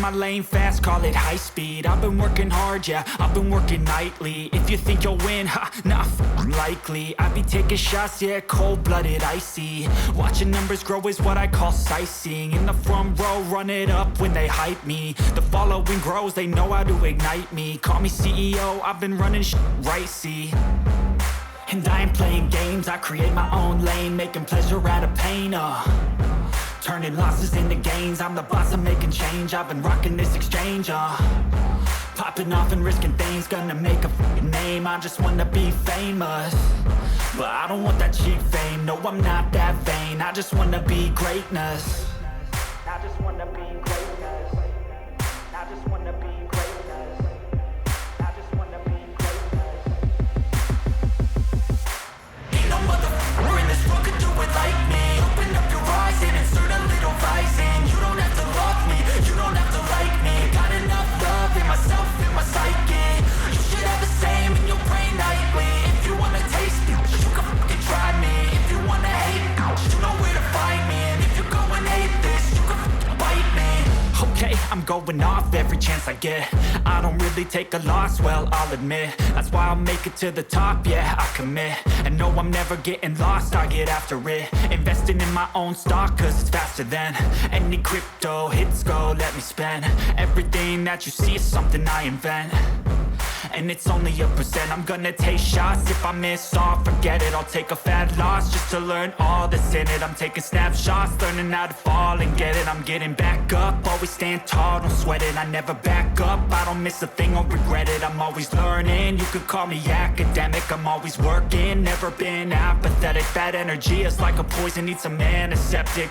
my lane fast, call it high speed. I've been working hard, yeah, I've been working nightly. If you think you'll win, ha, not likely. I be taking shots, yeah, cold-blooded, icy. Watching numbers grow is what I call sightseeing. In the front row, run it up when they hype me. The following grows, they know how to ignite me. Call me CEO, I've been running right, see. And I ain't playing games, I create my own lane, making pleasure out of pain, turning losses into gains. I'm the boss, I'm making change. I've been rocking this exchange, popping off and risking things. Gonna make a name, I just wanna be famous. But I don't want that cheap fame, no, I'm not that vain. I just wanna be greatness. I just wanna be greatness. I just wanna be greatness. I just wanna be greatness. Ain't no motherfucker in this world could do it like me. Open up your eyes and insert a little vice in. You don't have to love me, you don't have to like me. Got enough love in myself, in my psyche. You should have the same in your brain nightly. If you wanna taste me, you can fucking try me. If you wanna hate me, you know where to find me. And if you go and hate this, you can fucking bite me. Okay, I'm going off every chance I get. I don't really take a loss, well, I'll admit. That's why I'll make it to the top, yeah, I commit. And no, I'm never getting lost, I get after it. Investing in my own stock, cause it's faster than any crypto hits go, let me spend. Everything that you see is something I invent. And it's only a percent. I'm gonna take shots. If I miss all, forget it. I'll take a fat loss just to learn all that's in it. I'm taking snapshots, learning how to fall and get it. I'm getting back up, always stand tall, don't sweat it. I never back up, I don't miss a thing or regret it. I'm always learning, you could call me academic. I'm always working, never been apathetic. That energy is like a poison, needs a antiseptic.